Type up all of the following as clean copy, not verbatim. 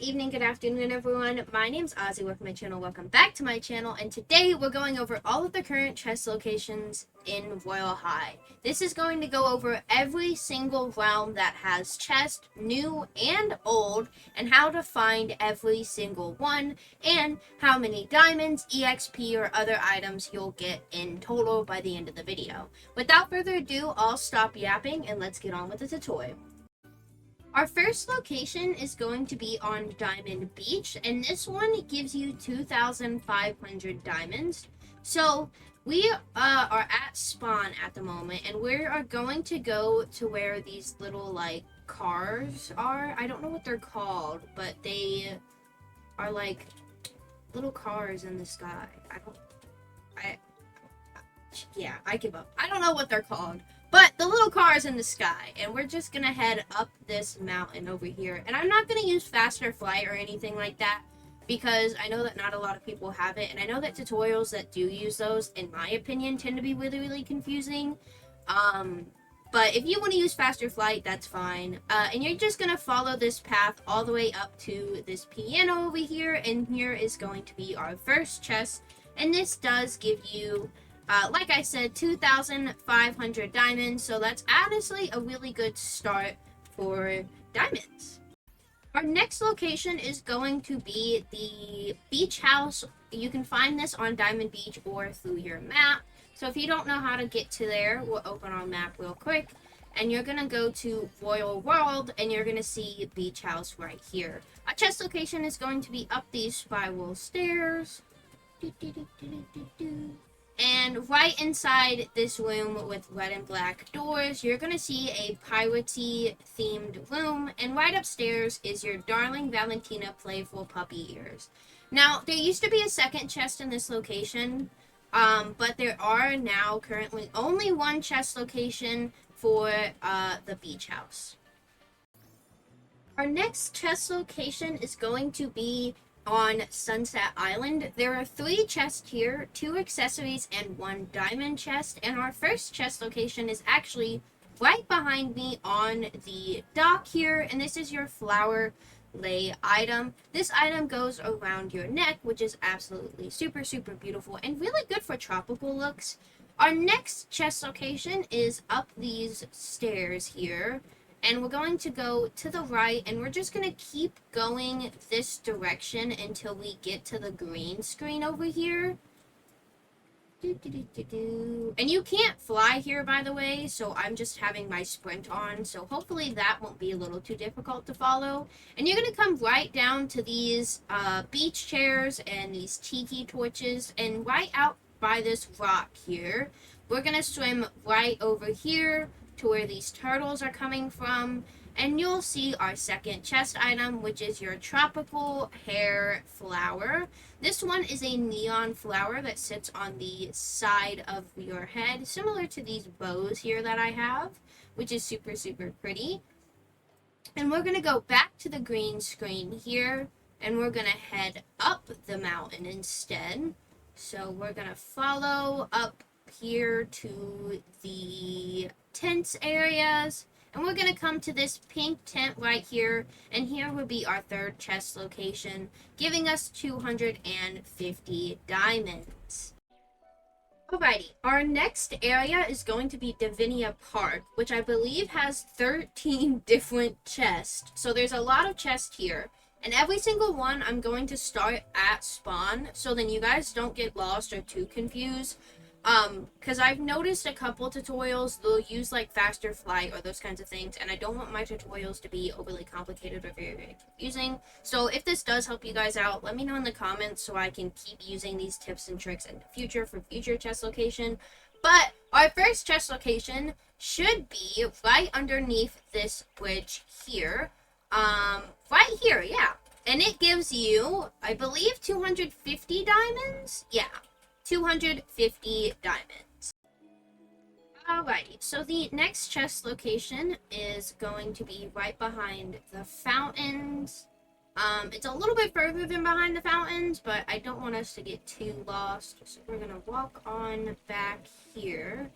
evening, good afternoon, everyone. My name's Ozzy. Welcome to my channel. Welcome back to my channel. And today we're going over all of the current chest locations in Royale High. This is going to go over every single realm that has chest, new and old, and how to find every single one, and how many diamonds, EXP, or other items you'll get in total by the end of the video. Without further ado, I'll stop yapping and let's get on with the tutorial. Our first location is going to be on Diamond Beach, and this one gives you 2,500 diamonds. So we are at spawn at the moment, and we are going to go to where these little like cars are. I don't know what they're called, but they are like little cars in the sky. I give up. I don't know what they're called. But the little cars in the sky, and we're just going to head up this mountain over here. And I'm not going to use faster flight or anything like that, because I know that not a lot of people have it. And I know that tutorials that do use those, in my opinion, tend to be really, really confusing. But if you want to use faster flight, that's fine. And you're just going to follow this path all the way up to this piano over here. And here is going to be our first chest. And this does give you... like I said, 2,500 diamonds, so that's honestly a really good start for diamonds. Our next location is going to be the beach house. You can find this on Diamond Beach or through your map. So if you don't know how to get to there, we'll open our map real quick. And you're going to go to Royal World, and you're going to see beach house right here. Our chest location is going to be up these spiral stairs. And right inside this room with red and black doors, you're going to see a piratey themed room. And right upstairs is your darling Valentina playful puppy ears. Now, there used to be a second chest in this location, but there are now currently only one chest location for the beach house. Our next chest location is going to be on Sunset Island. There are 3 chests here, 2 accessories and 1 diamond chest, and our first chest location is actually right behind me on the dock here, and this is your flower lay item. This item goes around your neck, which is absolutely super, super beautiful and really good for tropical looks. Our next chest location is up these stairs here. And we're going to go to the right, and we're just going to keep going this direction until we get to the green screen over here. And you can't fly here, by the way, so I'm just having my sprint on. So hopefully that won't be a little too difficult to follow. And you're going to come right down to these beach chairs and these tiki torches. And right out by this rock here, we're going to swim right over here to where these turtles are coming from, and you'll see our second chest item, which is your tropical hair flower. This one is a neon flower that sits on the side of your head, similar to these bows here that I have, which is super, super pretty. And we're going to go back to the green screen here, and we're going to head up the mountain instead. So we're going to follow up here to the tents areas, and we're going to come to this pink tent right here, and here would be our third chest location, giving us 250 diamonds. Alrighty, our next area is going to be Divinia Park, which I believe has 13 different chests. So there's a lot of chests here, and every single one I'm going to start at spawn, so then you guys don't get lost or too confused. Because I've noticed a couple tutorials, they'll use like faster flight or those kinds of things, and I don't want my tutorials to be overly complicated or very, very confusing. So if this does help you guys out, let me know in the comments so I can keep using these tips and tricks in the future for future chest location. But our first chest location should be right underneath this bridge here. Right here, yeah. And it gives you, I believe, 250 diamonds? Yeah. 250 diamonds. Alrighty, so the next chest location is going to be right behind the fountains. It's a little bit further than behind the fountains, but I don't want us to get too lost. So we're going to walk on back here.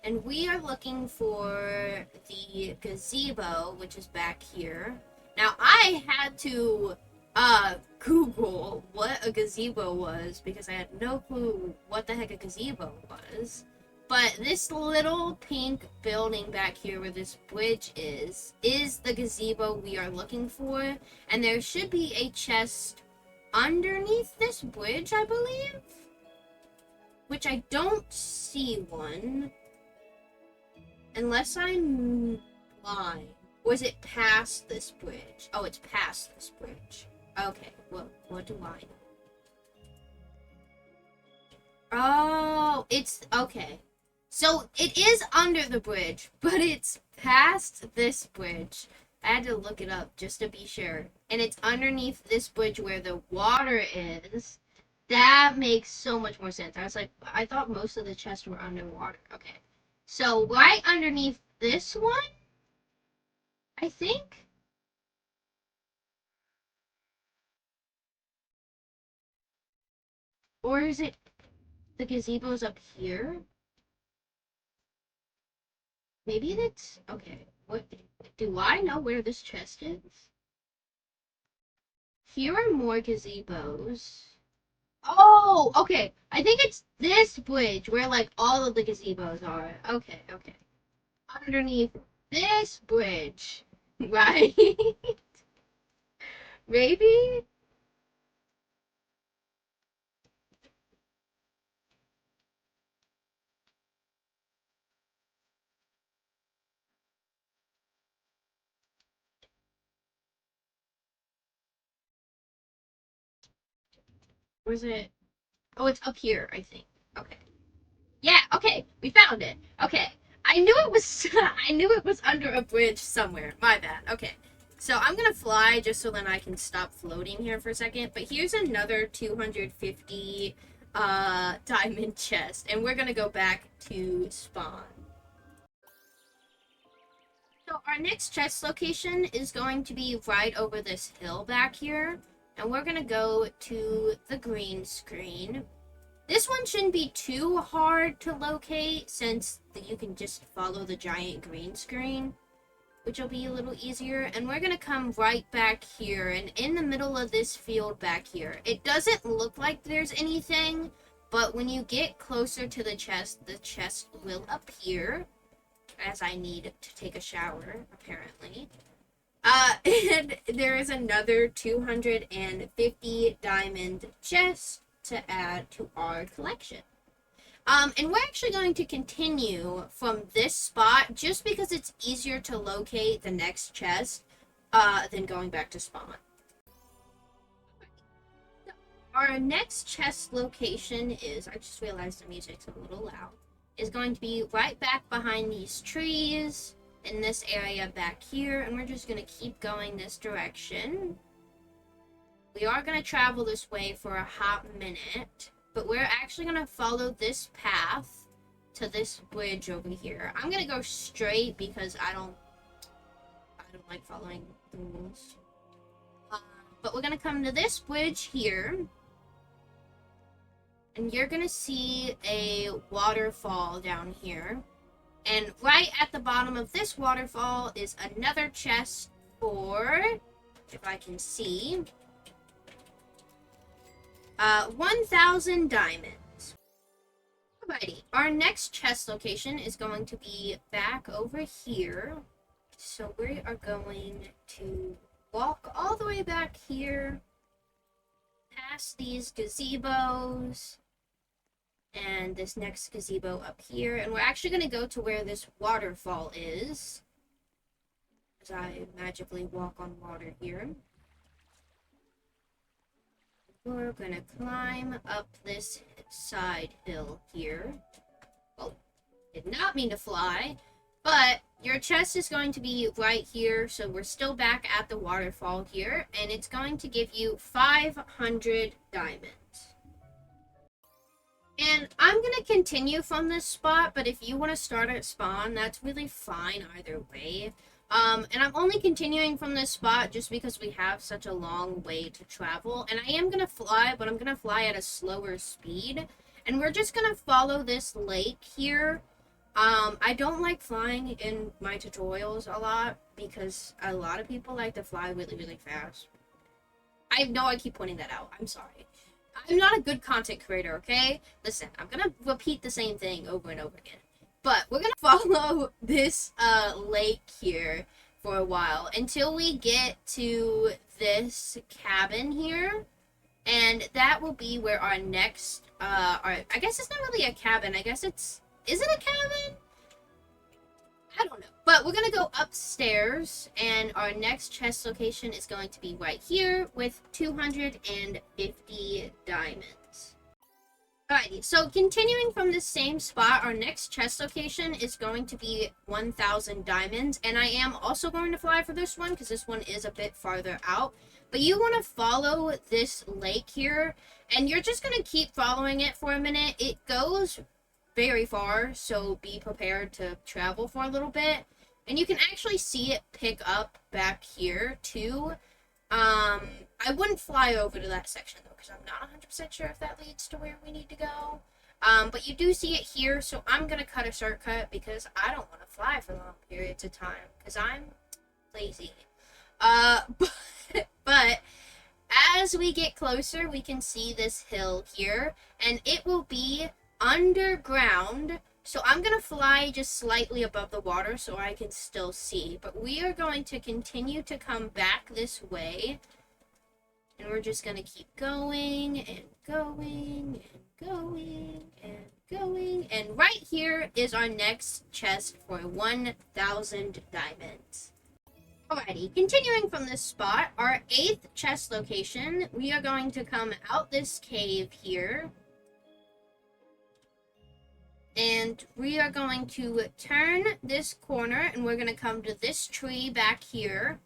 And we are looking for the gazebo, which is back here. Now, I had to Google what a gazebo was because I had no clue what the heck a gazebo was. But this little pink building back here where this bridge is the gazebo we are looking for. And there should be a chest underneath this bridge, I believe. Which I don't see one. Unless I'm blind. Or is it past this bridge? Oh, it's past this bridge. Okay, well, what do I know? Oh, it's... Okay. So, it is under the bridge, but it's past this bridge. I had to look it up just to be sure. And it's underneath this bridge where the water is. That makes so much more sense. I was like, I thought most of the chests were underwater. Okay. So, right underneath this one, I think? Or is it the gazebo's up here? Maybe that's... Okay. What... Do I know where this chest is? Here are more gazebos. Oh, okay. I think it's this bridge where, like, all of the gazebos are. Okay, okay. Underneath this bridge. Right? Maybe? Or is it... Oh, it's up here, I think. Okay. Yeah, okay. We found it. Okay. I knew it was... I knew it was under a bridge somewhere. My bad. Okay. So I'm gonna fly just so then I can stop floating here for a second. But here's another 250 diamond chest. And we're gonna go back to spawn. So our next chest location is going to be right over this hill back here. And we're gonna go to the green screen. This one shouldn't be too hard to locate since you can just follow the giant green screen, which will be a little easier. And we're gonna come right back here and in the middle of this field back here. It doesn't look like there's anything, but when you get closer to the chest will appear as I need to take a shower, apparently. And there is another 250 diamond chest to add to our collection. And we're actually going to continue from this spot just because it's easier to locate the next chest than going back to spawn. Our next chest location is, I just realized the music's a little loud, is going to be right back behind these trees in this area back here, and we're just going to keep going this direction. We are going to travel this way for a hot minute, but we're actually going to follow this path to this bridge over here. I'm going to go straight because I don't like following the rules. But we're going to come to this bridge here, and you're going to see a waterfall down here. And right at the bottom of this waterfall is another chest for, if I can see, 1,000 diamonds. Alrighty, our next chest location is going to be back over here. So we are going to walk all the way back here, past these gazebos, and this next gazebo up here. And we're actually going to go to where this waterfall is, as I magically walk on water here. We're going to climb up this side hill here. Oh, did not mean to fly. But your chest is going to be right here, so we're still back at the waterfall here. And it's going to give you 500 diamonds. And I'm going to continue from this spot, but if you want to start at spawn, that's really fine either way. And I'm only continuing from this spot just because we have such a long way to travel. And I am going to fly, but I'm going to fly at a slower speed. And we're just going to follow this lake here. I don't like flying in my tutorials a lot because a lot of people like to fly really, really fast. I know I keep pointing that out. I'm sorry. I'm not a good content creator, okay? Listen, I'm gonna repeat the same thing over and over again. But we're gonna follow this lake here for a while until we get to this cabin here. And that will be where our next, I guess it's not really a cabin. I guess is it a cabin? I don't know. But we're going to go upstairs, and our next chest location is going to be right here with 250 diamonds. Alrighty, so continuing from the same spot, our next chest location is going to be 1,000 diamonds, and I am also going to fly for this one because this one is a bit farther out. But you want to follow this lake here, and you're just going to keep following it for a minute. It goes very far, so be prepared to travel for a little bit. And you can actually see it pick up back here, too. I wouldn't fly over to that section, though, because I'm not 100% sure if that leads to where we need to go. But you do see it here, so I'm going to cut a shortcut because I don't want to fly for long periods of time, because I'm lazy. But as we get closer, we can see this hill here, and it will be underground. So I'm going to fly just slightly above the water so I can still see. But we are going to continue to come back this way. And we're just going to keep going and going and going and going. And right here is our next chest for 1,000 diamonds. Alrighty, continuing from this spot, our 8th chest location, we are going to come out this cave here. And we are going to turn this corner, and we're going to come to this tree back here.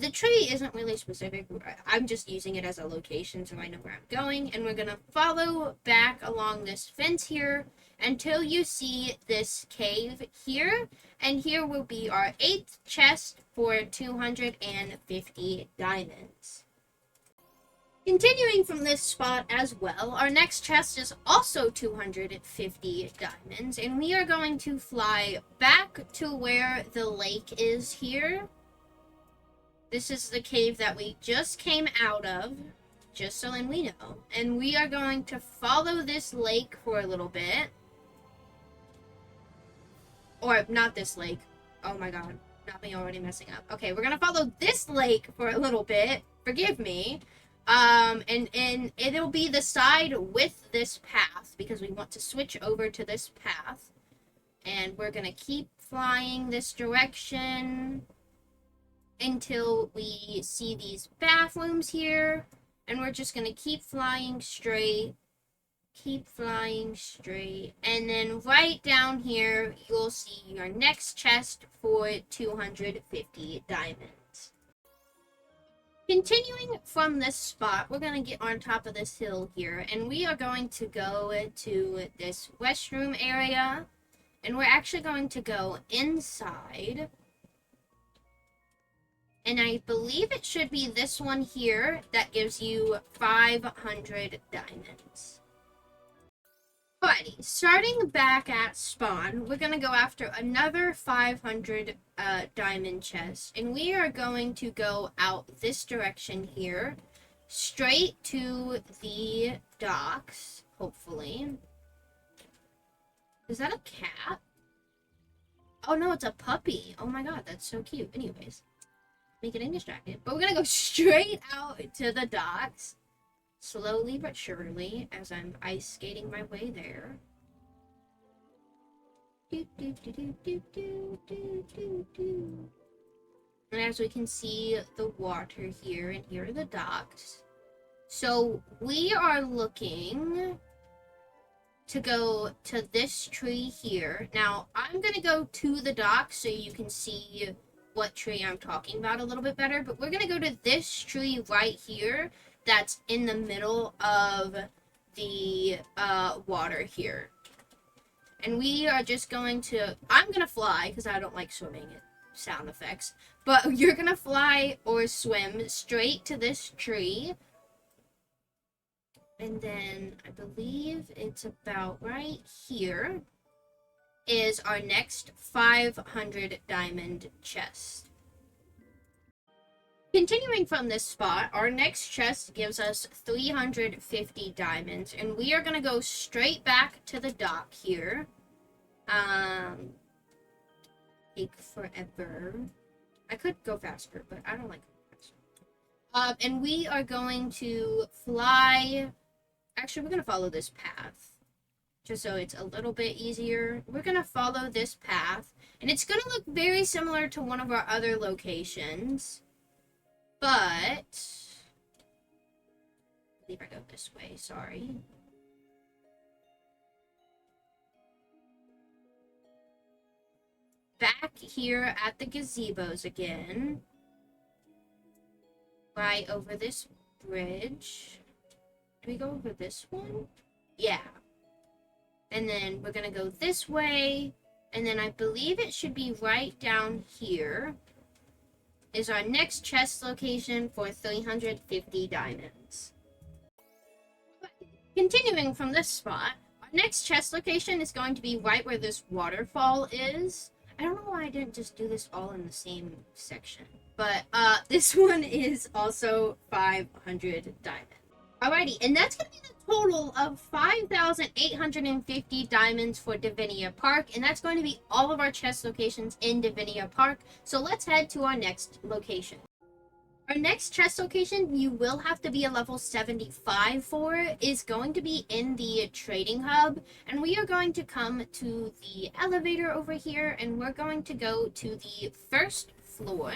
The tree isn't really specific. I'm just using it as a location so I know where I'm going. And we're going to follow back along this fence here until you see this cave here. And here will be our 8th chest for 250 diamonds. Continuing from this spot as well, our next chest is also 250 diamonds, and we are going to fly back to where the lake is here. This is the cave that we just came out of, just so then we know. And we are going to follow this lake for a little bit. Or, not this lake. Oh my god, not me already messing up. Okay, we're gonna follow this lake for a little bit. Forgive me. And it'll be the side with this path because we want to switch over to this path. And we're gonna keep flying this direction until we see these bathrooms here. And we're just gonna keep flying straight. Keep flying straight. And then right down here, you'll see your next chest for 250 diamonds. Continuing from this spot, we're going to get on top of this hill here, and we are going to go to this restroom area, and we're actually going to go inside, and I believe it should be this one here that gives you 500 diamonds. Alrighty, starting back at spawn, we're going to go after another 500 diamond chest, and we are going to go out this direction here, straight to the docks, hopefully. Is that a cat? Oh no, it's a puppy. Oh my god, that's so cute. Anyways, me getting distracted. But we're going to go straight out to the docks. Slowly but surely, as I'm ice skating my way there. And as we can see the water here, and here are the docks. So we are looking to go to this tree here. Now, I'm going to go to the docks so you can see what tree I'm talking about a little bit better. But we're going to go to this tree right here. That's in the middle of the water here. And we are just going to, I'm going to fly because I don't like swimming sound effects. But you're going to fly or swim straight to this tree. And then I believe it's about right here. is our next 500 diamond chest. Continuing from this spot, our next chest gives us 350 diamonds, and we are going to go straight back to the dock here. Take forever. I could go faster, but I don't like going faster. And we are going to fly. Actually, we're going to follow this path, just so it's a little bit easier. We're going to follow this path, and it's going to look very similar to one of our other locations. But I believe I go this way, sorry. Back here at the gazebos again. Right over this bridge. Do we go over this one? Yeah. And then we're gonna go this way. And then I believe it should be right down here is our next chest location for 350 diamonds. Continuing from this spot, our next chest location is going to be right where this waterfall is. I don't know why I didn't just do this all in the same section. But this one is also 500 diamonds. Alrighty, and that's going to be the total of 5,850 diamonds for Divinia Park, and that's going to be all of our chest locations in Divinia Park. So let's head to our next location. Our next chest location you will have to be a level 75 for is going to be in the trading hub, and we are going to come to the elevator over here, and we're going to go to the first floor.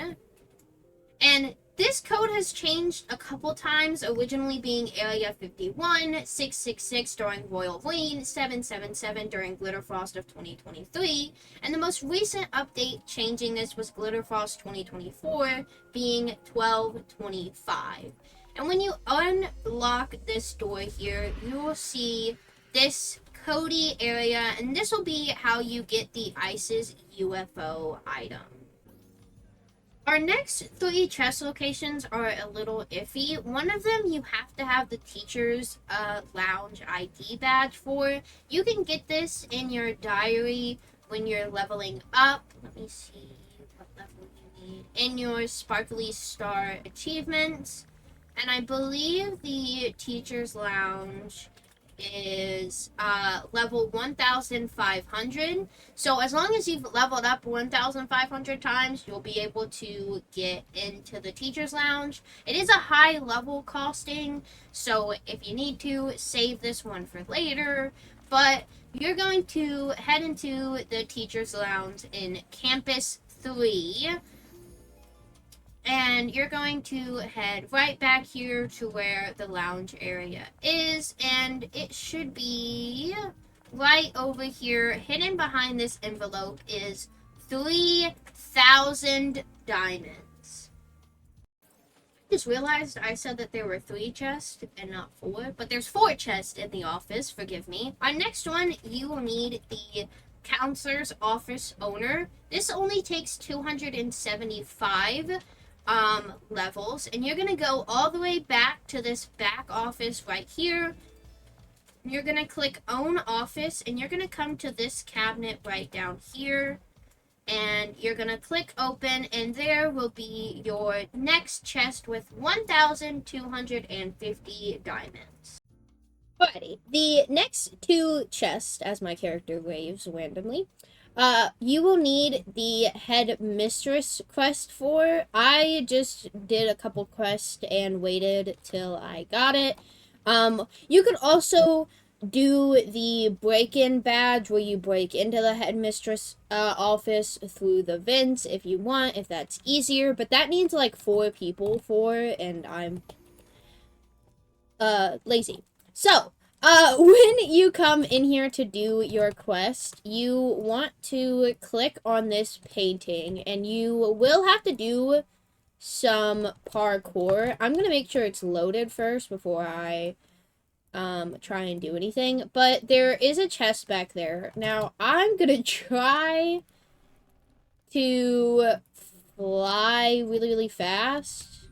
And this code has changed a couple times, originally being Area 51, 666 during Royal Lane, 777 during Glitterfrost of 2023, and the most recent update changing this was Glitterfrost 2024, being 1225. And when you unlock this door here, you will see this Cody area, and this will be how you get the ISIS UFO item. Our next 3 chest locations are a little iffy. One of them you have to have the teacher's lounge ID badge for. You can get this in your diary when you're leveling up. Let me see what level you need. In your Sparkly Star achievements. And I believe the teacher's lounge is level 1,500. So as long as you've leveled up 1,500 times, you'll be able to get into the teacher's lounge. It is a high level costing, so if you need to, save this one for later. But you're going to head into the teacher's lounge in Campus 3. And you're going to head right back here to where the lounge area is. And it should be right over here. Hidden behind this envelope is 3,000 diamonds. I just realized I said that there were 3 chests and not 4. But there's 4 chests in the office, forgive me. Our next one, you will need the counselor's office owner. This only takes 275 levels, and you're gonna go all the way back to this back office right here. You're gonna click own office, and you're gonna come to this cabinet right down here, and you're gonna click open, and there will be your next chest with 1,250 diamonds. Alrighty, the next 2 chests, as my character waves randomly, you will need the headmistress quest for. I just did a couple quests and waited till I got it. You could also do the break-in badge where you break into the headmistress office through the vents if you want, if that's easier, but that needs like 4 people for, and I'm lazy. So when you come in here to do your quest, you want to click on this painting, and you will have to do some parkour. I'm gonna make sure it's loaded first before I try and do anything, but there is a chest back there. Now, I'm gonna try to fly really, really fast.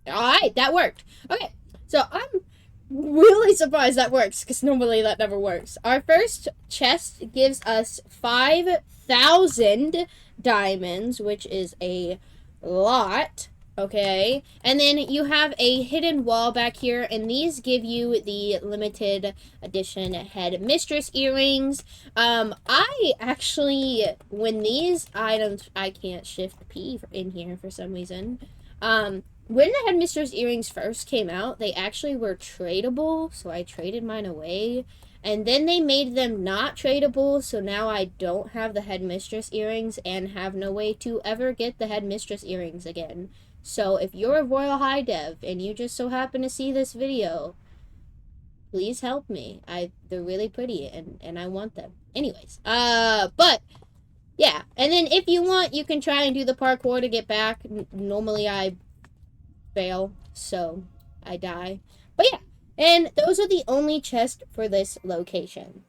Alright, that worked. Okay, so I'm really surprised that works, because normally that never works. Our first chest gives us 5,000 diamonds, which is a lot. Okay, and then you have a hidden wall back here, and these give you the limited edition head mistress earrings. I actually, when these items, I can't shift P in here for some reason. When the headmistress earrings first came out, they actually were tradable, so I traded mine away. And then they made them not tradable, so now I don't have the headmistress earrings and have no way to ever get the headmistress earrings again. So if you're a Royal High Dev and you just so happen to see this video, please help me. They're really pretty and I want them. Anyways, but yeah, and then if you want, you can try and do the parkour to get back. Normally I fail, so I die. But yeah, and those are the only chests for this location.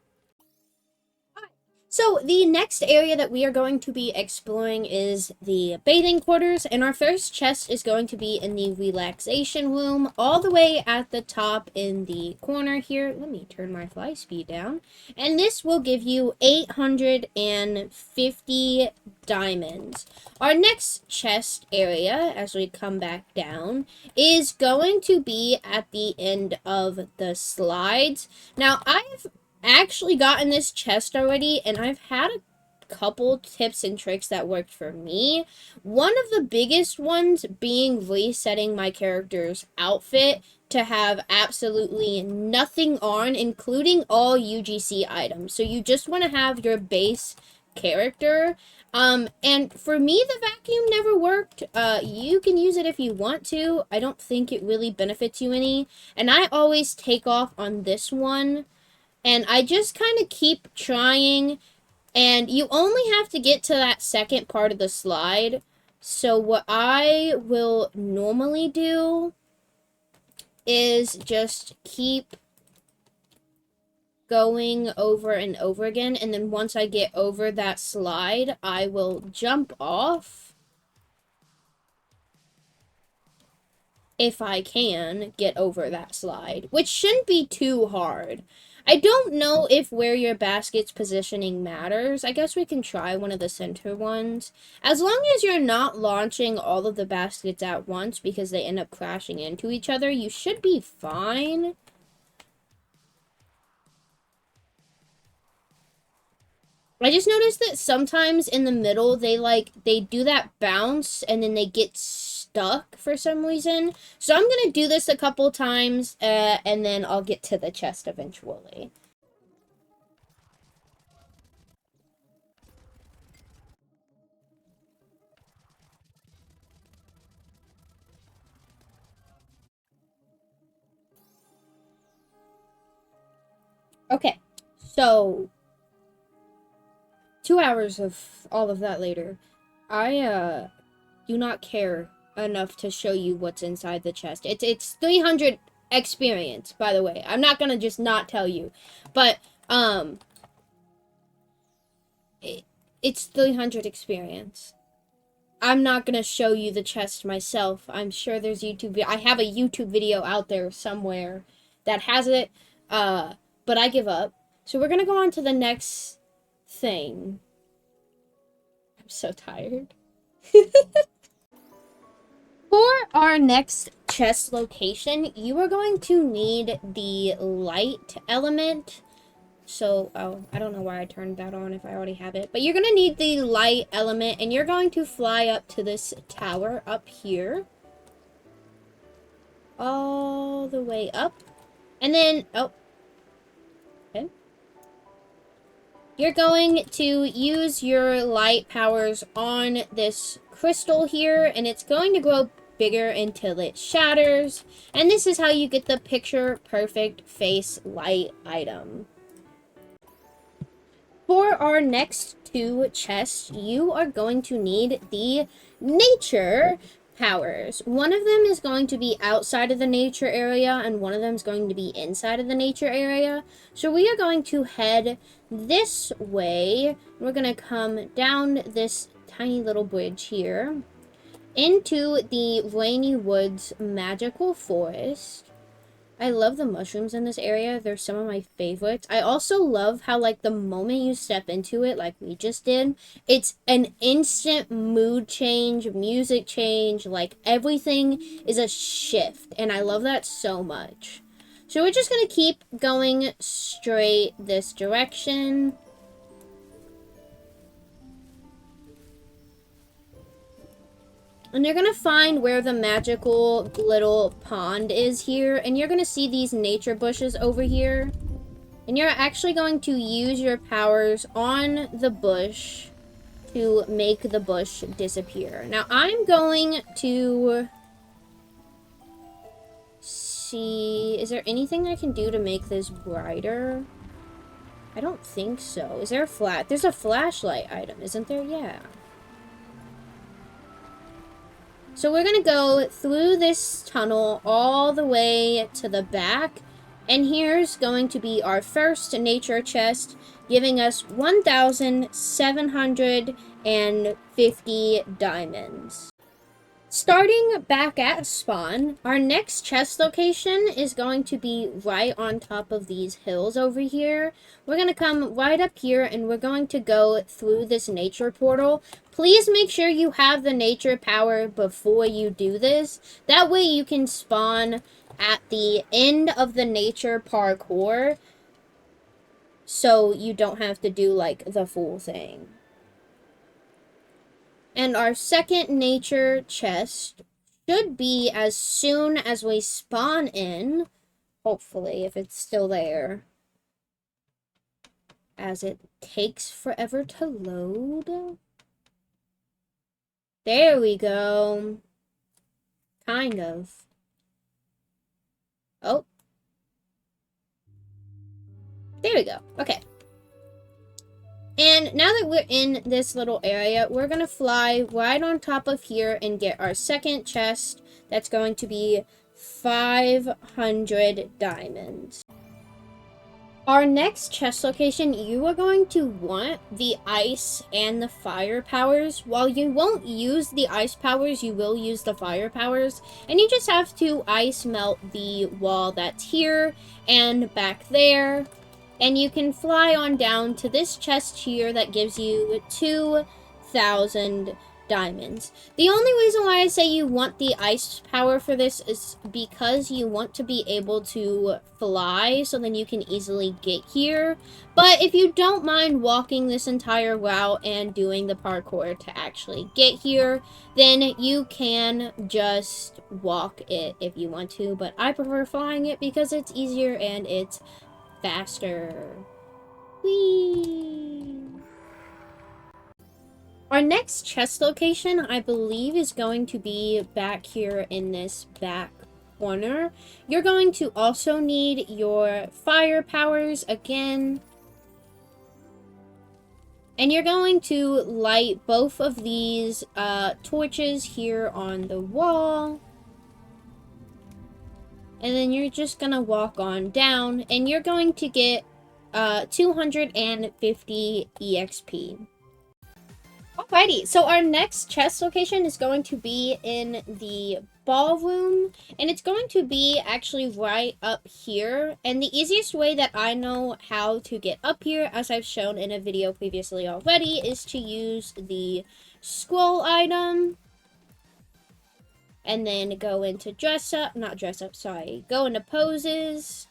So the next area that we are going to be exploring is the bathing quarters, and our first chest is going to be in the relaxation room, all the way at the top in the corner here. Let me turn my fly speed down. And this will give you 850 diamonds. Our next chest area, as we come back down, is going to be at the end of the slides. Now, I've actually gotten this chest already, and I've had a couple tips and tricks that worked for me. One of the biggest ones being resetting my character's outfit to have absolutely nothing on, including all UGC items. So you just want to have your base character. And for me, the vacuum never worked. You can use it if you want to. I don't think it really benefits you any. And I always take off on this one. And I just kind of keep trying, and you only have to get to that second part of the slide. So what I will normally do is just keep going over and over again, and then once I get over that slide, I will jump off. If I can get over that slide, which shouldn't be too hard. I don't know if where your basket's positioning matters. I guess we can try one of the center ones. As long as you're not launching all of the baskets at once because they end up crashing into each other, you should be fine. I just noticed that sometimes in the middle, they do that bounce and then they get stuck for some reason. So I'm going to do this a couple times and then I'll get to the chest eventually. Okay, so 2 hours of all of that later, I do not care enough to show you what's inside the chest. It's 300 experience, by the way. I'm not gonna just not tell you, but it's 300 experience. I'm not gonna show you the chest myself. I'm sure there's I have a YouTube video out there somewhere that has it, but I give up. So we're gonna go on to the next thing. I'm so tired. For our next chest location, you are going to need the light element. So, I don't know why I turned that on if I already have it. But you're going to need the light element, and you're going to fly up to this tower up here. All the way up. And then, oh. Okay. You're going to use your light powers on this crystal here, and it's going to grow bigger until it shatters. And this is how you get the picture perfect face light item. For our next two chests, you are going to need the nature powers. One of them is going to be outside of the nature area, and one of them is going to be inside of the nature area. So we are going to head this way. We're going to come down this tiny little bridge here into the Rainy Woods Magical Forest. I love the mushrooms in this area. They're some of my favorites. I also love how, like, the moment you step into it, like we just did, it's an instant mood change, music change. Like, everything is a shift. And I love that so much. So we're just going to keep going straight this direction. And you're going to find where the magical little pond is here. And you're going to see these nature bushes over here. And you're actually going to use your powers on the bush to make the bush disappear. Now, I'm going to see... Is there anything I can do to make this brighter? I don't think so. Is there a flat? There's a flashlight item, isn't there? Yeah. So we're going to go through this tunnel all the way to the back. And here's going to be our first nature chest, giving us 1,750 diamonds. Starting back at spawn, our next chest location is going to be right on top of these hills over here. We're going to come right up here and we're going to go through this nature portal. Please make sure you have the nature power before you do this. That way you can spawn at the end of the nature parkour, so you don't have to do, like, the full thing. And our second nature chest should be as soon as we spawn in. Hopefully, if it's still there. As it takes forever to load. There we go. Kind of. Oh. There we go. Okay. And now that we're in this little area, we're going to fly right on top of here and get our second chest. That's going to be 500 diamonds. Our next chest location, you are going to want the ice and the fire powers. While you won't use the ice powers, you will use the fire powers. And you just have to ice melt the wall that's here and back there. And you can fly on down to this chest here that gives you 2,000 diamonds. The only reason why I say you want the ice power for this is because you want to be able to fly, so then you can easily get here. But if you don't mind walking this entire route and doing the parkour to actually get here, then you can just walk it if you want to. But I prefer flying it because it's easier and it's faster. Whee! Our next chest location, I believe, is going to be back here in this back corner. You're going to also need your fire powers again. And you're going to light both of these torches here on the wall. And then you're just going to walk on down. And you're going to get 250 EXP. Alrighty, so our next chest location is going to be in the ballroom, and it's going to be actually right up here. And the easiest way that I know how to get up here, as I've shown in a video previously already, is to use the scroll item. And then go into go into poses.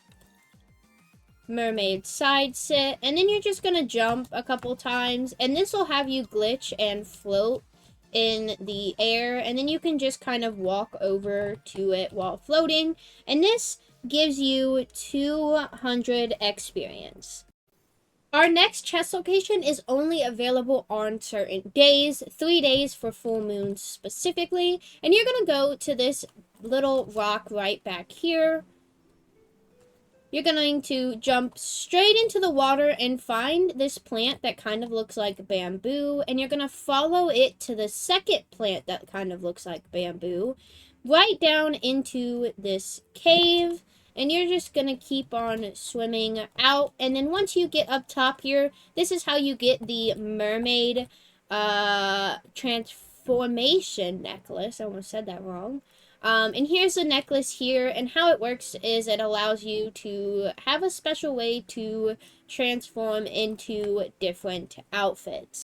Mermaid side sit, and then you're just gonna jump a couple times, and this will have you glitch and float in the air, and then you can just kind of walk over to it while floating, and this gives you 200 experience. Our next chest location is only available on certain days, 3 days for full moons specifically, and you're gonna go to this little rock right back here. You're going to jump straight into the water and find this plant that kind of looks like bamboo. And you're going to follow it to the second plant that kind of looks like bamboo. Right down into this cave. And you're just going to keep on swimming out. And then once you get up top here, this is how you get the mermaid transformation necklace. I almost said that wrong. And here's the necklace here, and how it works is it allows you to have a special way to transform into different outfits.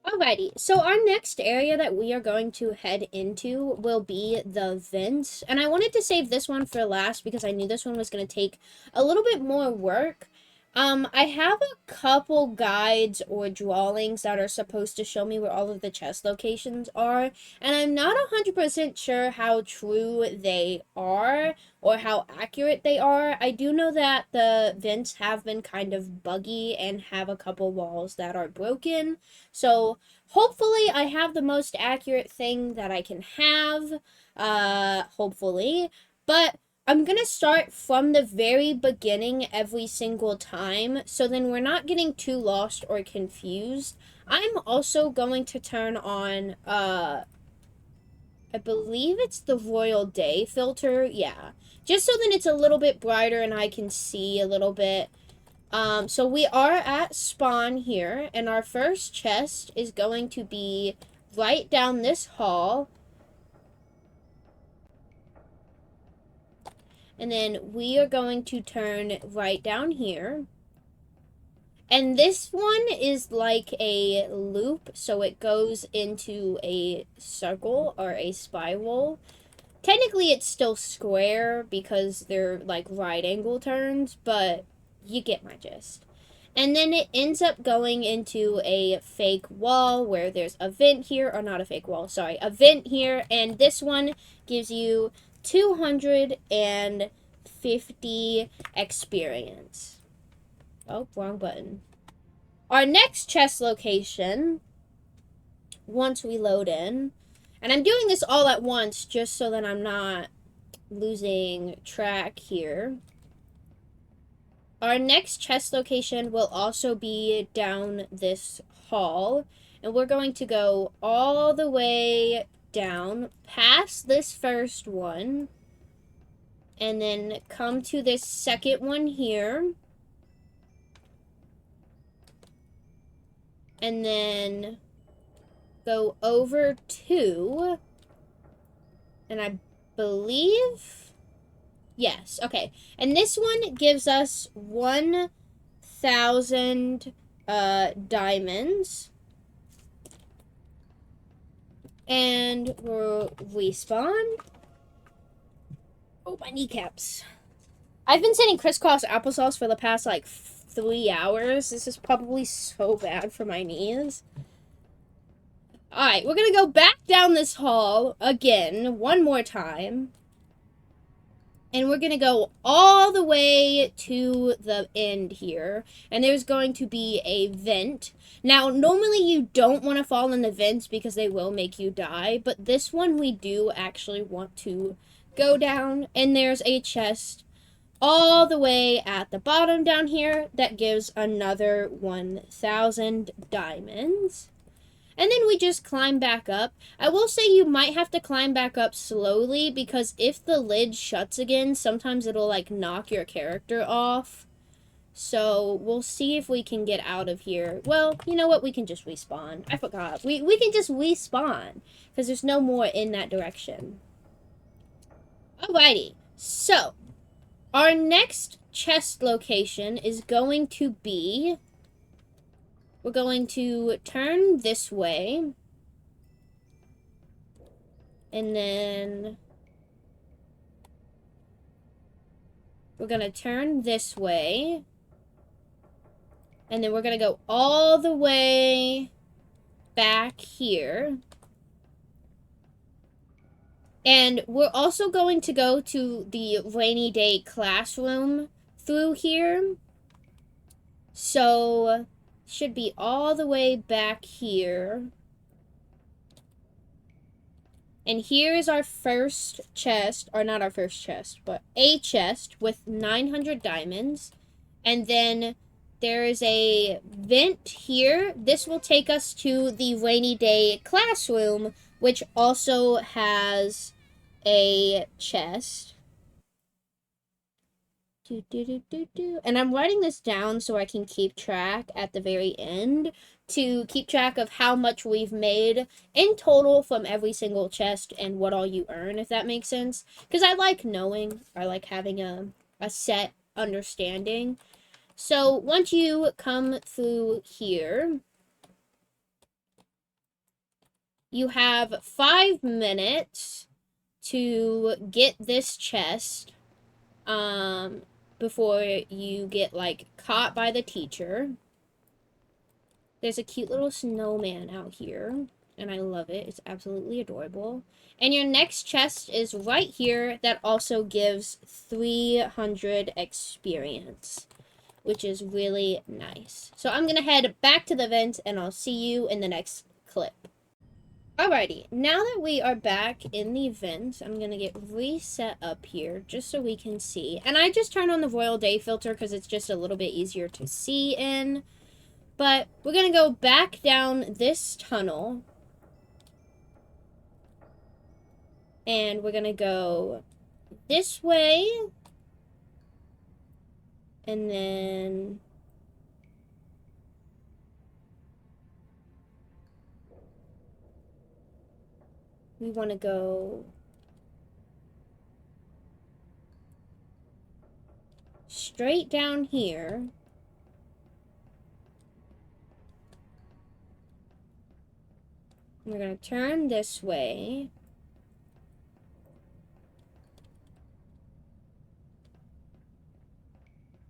Alrighty, so our next area that we are going to head into will be the vents. And I wanted to save this one for last because I knew this one was going to take a little bit more work. I have a couple guides or drawings that are supposed to show me where all of the chest locations are. And I'm not 100% sure how true they are or how accurate they are. I do know that the vents have been kind of buggy and have a couple walls that are broken. So hopefully I have the most accurate thing that I can have, hopefully, but I'm gonna start from the very beginning every single time, so then we're not getting too lost or confused. I'm also going to turn on, I believe it's the Royal Day filter, yeah, just so then it's a little bit brighter and I can see a little bit. So we are at spawn here, and our first chest is going to be right down this hall. And then we are going to turn right down here. And this one is like a loop, so it goes into a circle or a spiral. Technically, it's still square because they're like right angle turns, but you get my gist. And then it ends up going into a fake wall where there's a vent here, or not a fake wall, sorry, a vent here, and this one gives you 250 experience. Oh, wrong button. Our next chest location, once we load in, and I'm doing this all at once just so that I'm not losing track here. Our next chest location will also be down this hall, and we're going to go all the way down past this first one, and then come to this second one here, and then go over two, and I believe, yes, okay, and this one gives us 1,000 diamonds, and we'll respawn. Oh, my kneecaps. I've been sitting crisscross applesauce for the past, like, 3 hours. This is probably so bad for my knees. Alright, we're gonna go back down this hall again, one more time. And we're gonna go all the way to the end here. And there's going to be a vent. Now, normally you don't want to fall in the vents because they will make you die. But this one we do actually want to go down. And there's a chest all the way at the bottom down here that gives another 1,000 diamonds. And then we just climb back up. I will say you might have to climb back up slowly because if the lid shuts again, sometimes it'll like knock your character off. So we'll see if we can get out of here. Well, you know what? We can just respawn. I forgot. We can just respawn because there's no more in that direction. Alrighty. So our next chest location is going to be... We're going to turn this way. And then we're going to turn this way. And then we're going to go all the way back here. And we're also going to go to the rainy day classroom through here. So... should be all the way back here. And here is our first chest, or not our first chest, but a chest with 900 diamonds. And then there is a vent here. This will take us to the rainy day classroom, which also has a chest. And I'm writing this down so I can keep track at the very end. to keep track of how much we've made in total from every single chest and what all you earn, if that makes sense. Because I like knowing, I like having a set understanding. So once you come through here, you have 5 minutes to get this chest before you get, like, caught by the teacher. There's a cute little snowman out here, and I love it. It's absolutely adorable. And your next chest is right here that also gives 300 experience, which is really nice. So I'm going to head back to the vent, and I'll see you in the next clip. Alrighty, now that we are back in the vent, I'm going to get reset up here just so we can see. And I just turned on the Royal Day filter because it's just a little bit easier to see in. But we're going to go back down this tunnel. And we're going to go this way. And then we want to go straight down here. We're going to turn this way.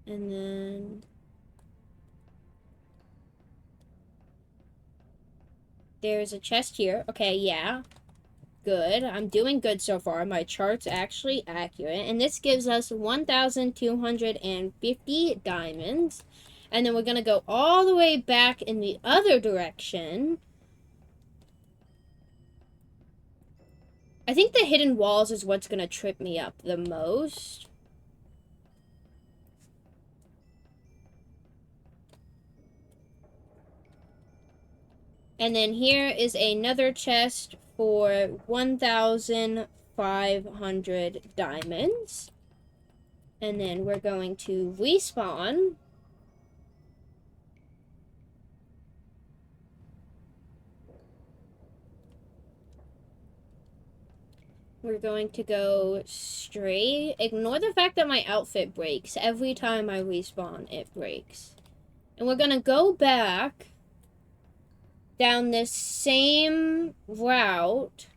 And then there's a chest here. Okay, yeah. Good. I'm doing good so far. My chart's actually accurate. And this gives us 1,250 diamonds. And then we're going to go all the way back in the other direction. I think the hidden walls is what's going to trip me up the most. And then here is another chest for 1,500 diamonds. And then we're going to respawn. We're going to go straight. Ignore the fact that my outfit breaks. Every time I respawn, it breaks. And we're going to go back down this same route.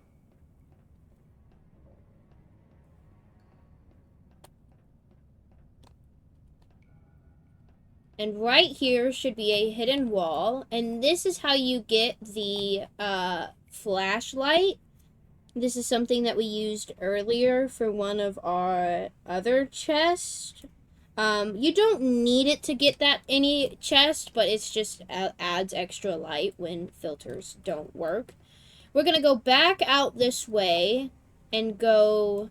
And right here should be a hidden wall. And this is how you get the flashlight. This is something that we used earlier for one of our other chests. You don't need it to get that any chest, but it's just adds extra light when filters don't work. We're going to go back out this way and go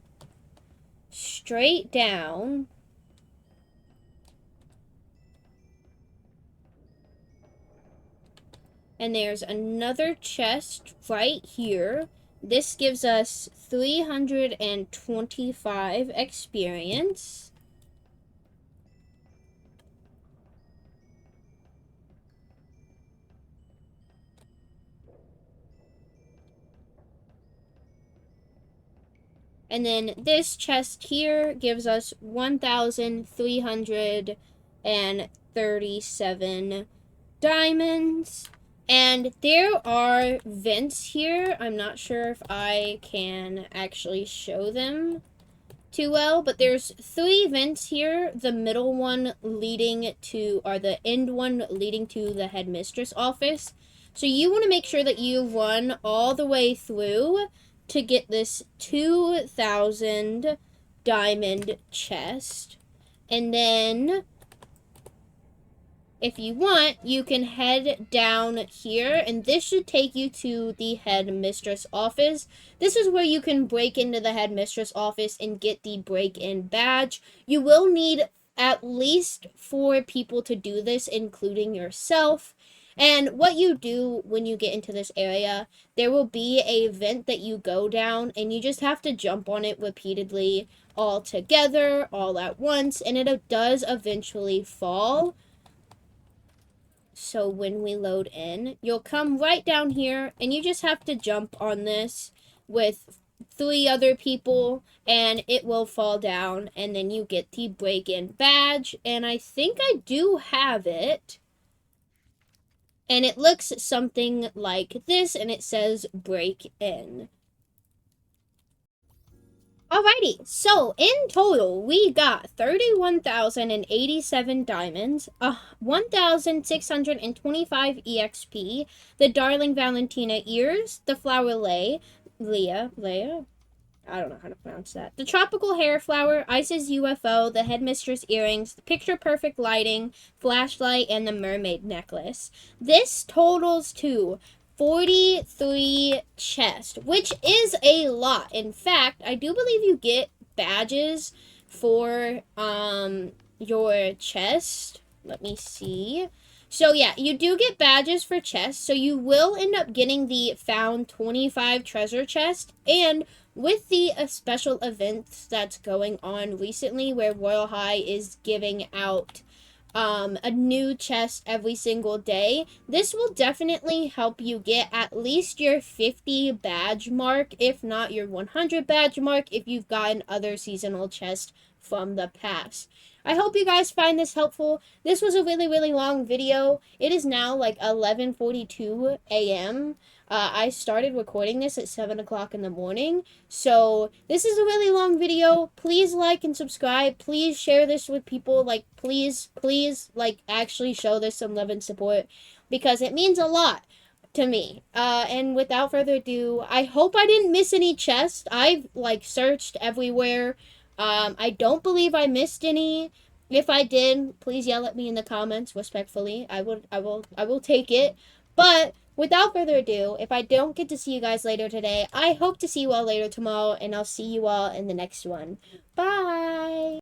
straight down. And there's another chest right here. This gives us 325 experience. And then this chest here gives us 1,337 diamonds. And there are vents here. I'm not sure if I can actually show them too well, but there's 3 vents here. The middle one leading to, or the end one leading to the headmistress office. So you want to make sure that you run all the way through to get this 2,000 diamond chest. And then if you want, you can head down here, and this should take you to the headmistress office. This is where you can break into the headmistress office and get the break-in badge. You will need at least 4 people to do this, including yourself. And what you do when you get into this area, there will be a vent that you go down, and you just have to jump on it repeatedly, all together, all at once, and it does eventually fall. So when we load in, you'll come right down here and you just have to jump on this with 3 other people and it will fall down and then you get the break-in badge. And I think I do have it. And it looks something like this and it says break in. Alrighty, so in total, we got 31,087 diamonds, 1,625 EXP, the Darling Valentina ears, the flower Leia, I don't know how to pronounce that. The tropical hair flower, Ice's UFO, the headmistress earrings, the picture perfect lighting, flashlight, and the mermaid necklace. This totals to 43 chests, which is a lot. In fact, I do believe you get badges for your chest. Let me see. So yeah, you do get badges for chests, so you will end up getting the found 25 treasure chest, and with the special events that's going on recently where Royal High is giving out a new chest every single day, this will definitely help you get at least your 50 badge mark, if not your 100 badge mark, if you've gotten other seasonal chests from the past. I hope you guys find this helpful. This was a really long video. It is now like 11:42 a.m. I started recording this at 7 o'clock in the morning. So this is a really long video. Please like and subscribe. Please share this with people. Like, please, like, actually show this some love and support because it means a lot to me. And without further ado, I hope I didn't miss any chests. I've, like, searched everywhere. I don't believe I missed any. If I did, please yell at me in the comments respectfully. I will take it. But without further ado, if I don't get to see you guys later today, I hope to see you all later tomorrow, and I'll see you all in the next one. Bye!